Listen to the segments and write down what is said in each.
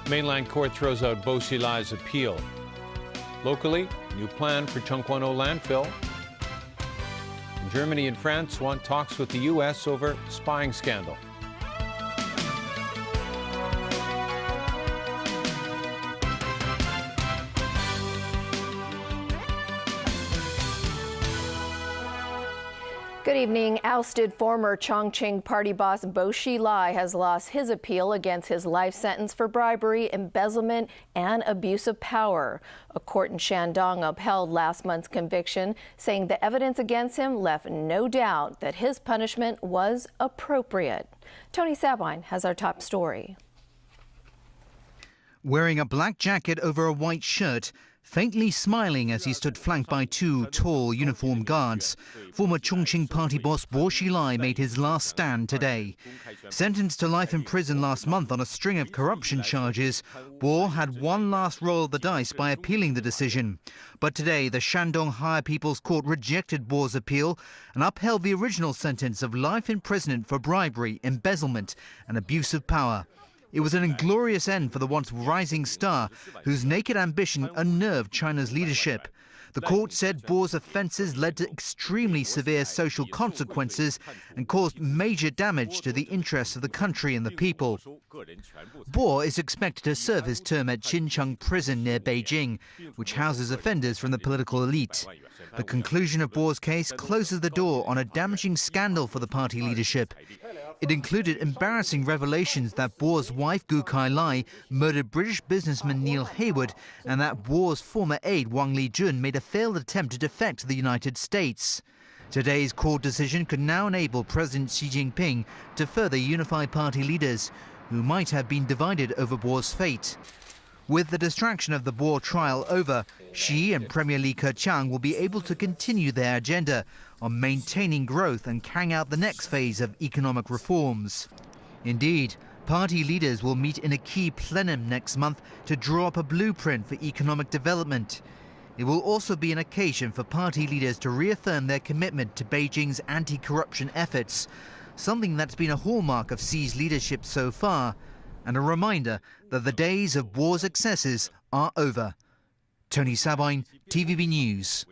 Mainland court throws out Bo Xilai's appeal. Locally, new plan for Chungkwano landfill. And Germany and France want talks with the U.S. over spying scandal. Good evening. Ousted former Chongqing party boss Bo Xilai has lost his appeal against his life sentence for bribery, embezzlement, and abuse of power. A court in Shandong upheld last month's conviction, saying the evidence against him left no doubt that his punishment was appropriate. Tony Sabine has our top story. Wearing a black jacket over a white shirt, faintly smiling as he stood flanked by two tall uniformed guards, former Chongqing party boss Bo Xilai made his last stand today. Sentenced to life in prison last month on a string of corruption charges, Bo had one last roll of the dice by appealing the decision. But today, the Shandong Higher People's Court rejected Bo's appeal and upheld the original sentence of life imprisonment for bribery, embezzlement and abuse of power. It was an inglorious end for the once rising star, whose naked ambition unnerved China's leadership. The court said Bo's offences led to extremely severe social consequences and caused major damage to the interests of the country and the people. Bo is expected to serve his term at Xincheng prison near Beijing, which houses offenders from the political elite. The conclusion of Bo's case closes the door on a damaging scandal for the party leadership. It included embarrassing revelations that Bo's wife, Gu Kai-lai, murdered British businessman Neil Hayward, and that Bo's former aide, Wang Lijun, made a failed attempt to defect to the United States. Today's court decision could now enable President Xi Jinping to further unify party leaders, who might have been divided over Bo's fate. With the distraction of the Bo trial over, Xi and Premier Li Keqiang will be able to continue their agenda on maintaining growth and carrying out the next phase of economic reforms. Indeed, party leaders will meet in a key plenum next month to draw up a blueprint for economic development. It will also be an occasion for party leaders to reaffirm their commitment to Beijing's anti-corruption efforts, something that's been a hallmark of Xi's leadership so far, and a reminder that the days of Bo's excesses are over. Tony Sabine, TVB News.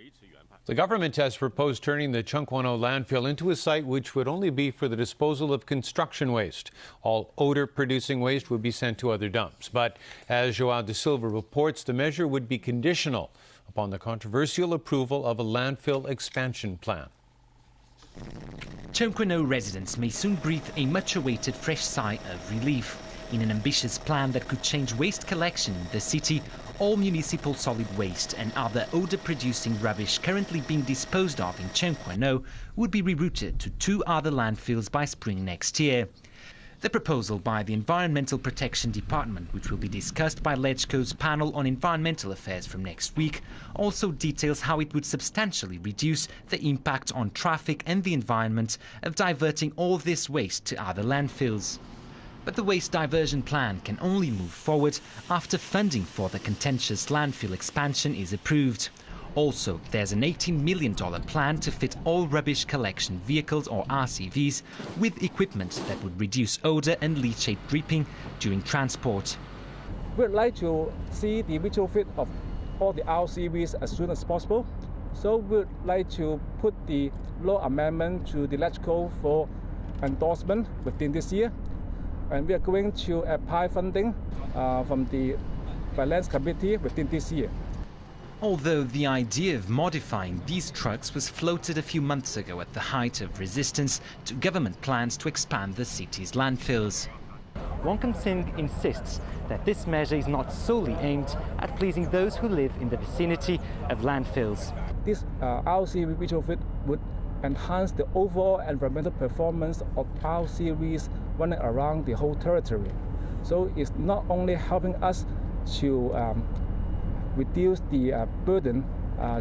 The government has proposed turning the Chungkwano landfill into a site which would only be for the disposal of construction waste. All odor-producing waste would be sent to other dumps. But as Joao de Silva reports, the measure would be conditional upon the controversial approval of a landfill expansion plan. Chungkwano residents may soon breathe a much-awaited fresh sigh of relief. In an ambitious plan that could change waste collection in the city, all municipal solid waste and other odor-producing rubbish currently being disposed of in Chungkwano would be rerouted to two other landfills by spring next year. The proposal by the Environmental Protection Department, which will be discussed by LegCo's panel on environmental affairs from next week, also details how it would substantially reduce the impact on traffic and the environment of diverting all this waste to other landfills. But the waste diversion plan can only move forward after funding for the contentious landfill expansion is approved. Also, there's an $18 million plan to fit all rubbish collection vehicles, or RCVs, with equipment that would reduce odor and leachate dripping during transport. We'd like to see the retrofit of all the RCVs as soon as possible. So we'd like to put the law amendment to the LegCo for endorsement within this year. And we are going to apply funding from the Finance Committee within this year. Although the idea of modifying these trucks was floated a few months ago at the height of resistance to government plans to expand the city's landfills. Wong Kan-sing insists that this measure is not solely aimed at pleasing those who live in the vicinity of landfills. This RCV retrofit would enhance the overall environmental performance of RCVs running around the whole territory. So it's not only helping us to reduce the burden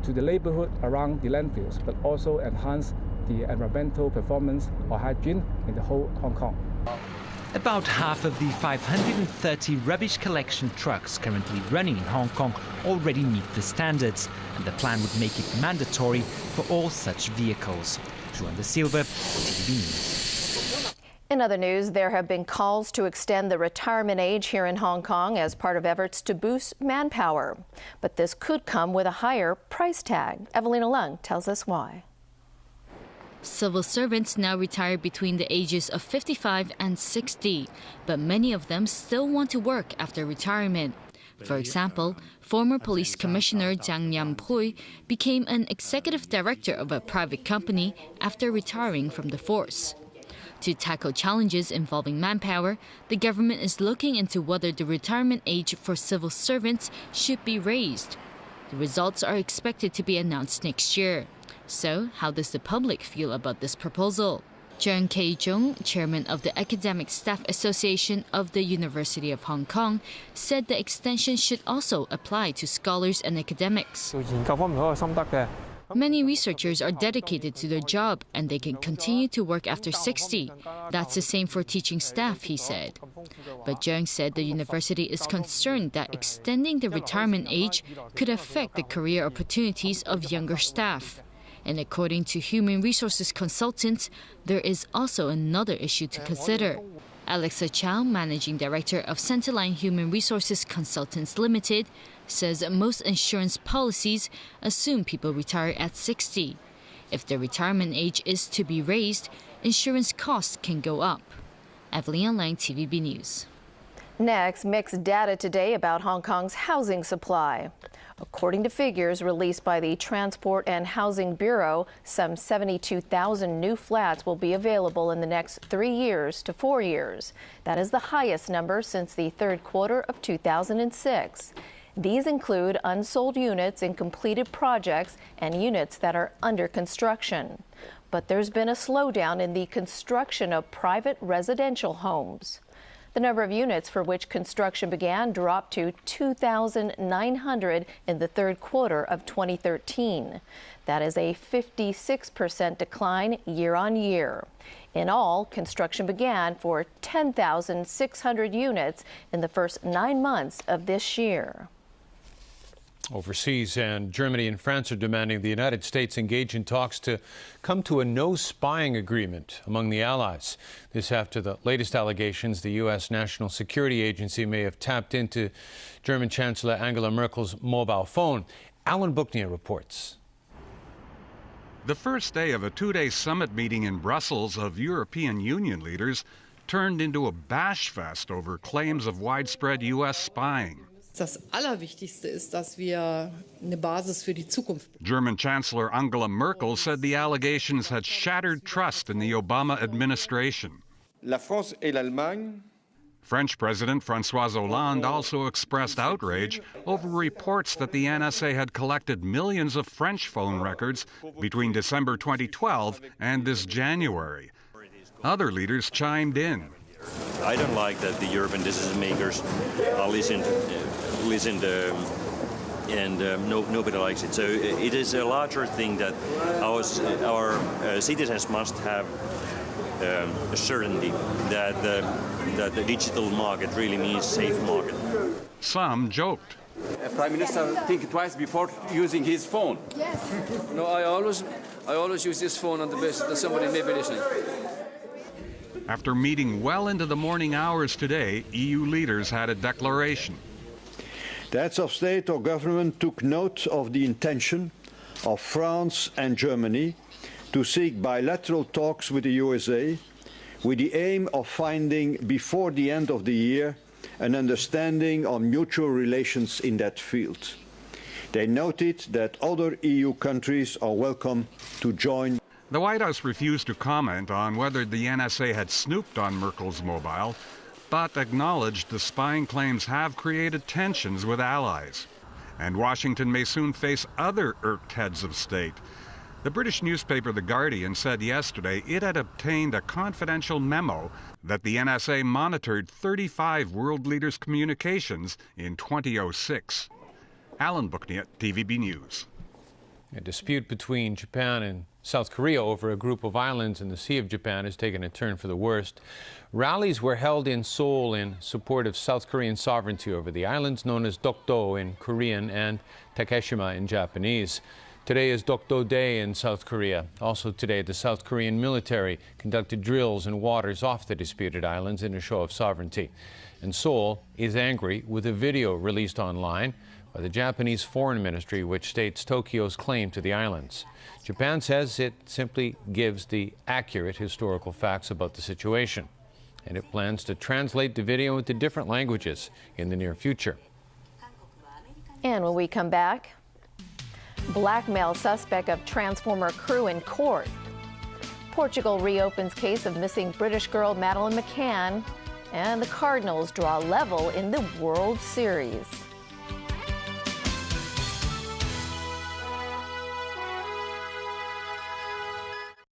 to the neighborhood around the landfills, but also enhance the environmental performance or hygiene in the whole Hong Kong. About half of the 530 rubbish collection trucks currently running in Hong Kong already meet the standards, and the plan would make it mandatory for all such vehicles. João da Silva, TVB News. In other news, there have been calls to extend the retirement age here in Hong Kong as part of efforts to boost manpower. But this could come with a higher price tag. Evelina Leung tells us why. Civil servants now retire between the ages of 55 and 60, but many of them still want to work after retirement. For example, former police commissioner Jiang Yampui became an executive director of a private company after retiring from the force. To tackle challenges involving manpower, the government is looking into whether the retirement age for civil servants should be raised. The results are expected to be announced next year. So, how does the public feel about this proposal? Cheung Kei-jung, chairman of the Academic Staff Association of the University of Hong Kong, said the extension should also apply to scholars and academics. Many researchers are dedicated to their job and they can continue to work after 60. That's the same for teaching staff, he said. But Cheung said the university is concerned that extending the retirement age could affect the career opportunities of younger staff. And according to human resources consultants, there is also another issue to consider. Alexa Chow, managing director of Centerline Human Resources Consultants Limited, says most insurance policies assume people retire at 60. If the retirement age is to be raised, insurance costs can go up. Evelyn Lang, TVB News. Next, mixed data today about Hong Kong's housing supply. According to figures released by the Transport and Housing Bureau, some 72,000 new flats will be available in the next 3 years to 4 years. That is the highest number since the third quarter of 2006. These include unsold units in completed projects and units that are under construction. But there's been a slowdown in the construction of private residential homes. The number of units for which construction began dropped to 2,900 in the third quarter of 2013. That is a 56% decline year on year. In all, construction began for 10,600 units in the first 9 months of this year. Overseas, and Germany and France are demanding the United States engage in talks to come to a no-spying agreement among the allies. This after the latest allegations the U.S. National Security Agency may have tapped into German Chancellor Angela Merkel's mobile phone. Alan Booknia reports. The first day of a two-day summit meeting in Brussels of European Union leaders turned into a bash fest over claims of widespread U.S. spying. Das Allerwichtigste ist, dass wir eine Basis für die Zukunft. German Chancellor Angela Merkel said the allegations had shattered trust in the Obama administration. La France et l'Allemagne. French President François Hollande also expressed outrage over reports that the NSA had collected millions of French phone records between December 2012 and this January. Other leaders chimed in. I don't like that the European decision makers are listened and nobody likes it. So it is a larger thing that our citizens must have a certainty that the digital market really means safe market. Some joked. Prime Minister think twice before using his phone. Yes. No, I always use this phone on the basis that somebody may be listening. After meeting well into the morning hours today, EU leaders had a declaration. The heads of state or government took note of the intention of France and Germany to seek bilateral talks with the USA with the aim of finding before the end of the year an understanding on mutual relations in that field. They noted that other EU countries are welcome to join. The White House refused to comment on whether the NSA had snooped on Merkel's mobile, but acknowledged the spying claims have created tensions with allies. And Washington may soon face other irked heads of state. The British newspaper The Guardian said yesterday it had obtained a confidential memo that the NSA monitored 35 world leaders' communications in 2006. Alan Booknia, TVB News. A dispute between Japan and South Korea over a group of islands in the Sea of Japan has taken a turn for the worst. Rallies were held in Seoul in support of South Korean sovereignty over the islands known as Dokdo in Korean and Takeshima in Japanese. Today is Dokdo Day in South Korea. Also today, the South Korean military conducted drills in waters off the disputed islands in a show of sovereignty. And Seoul is angry with a video released online by the Japanese Foreign Ministry, which states Tokyo's claim to the islands. Japan says it simply gives the accurate historical facts about the situation, and it plans to translate the video into different languages in the near future. And when we come back, blackmail suspect of Transformer crew in court. Portugal reopens case of missing British girl Madeleine McCann, and the Cardinals draw level in the World Series.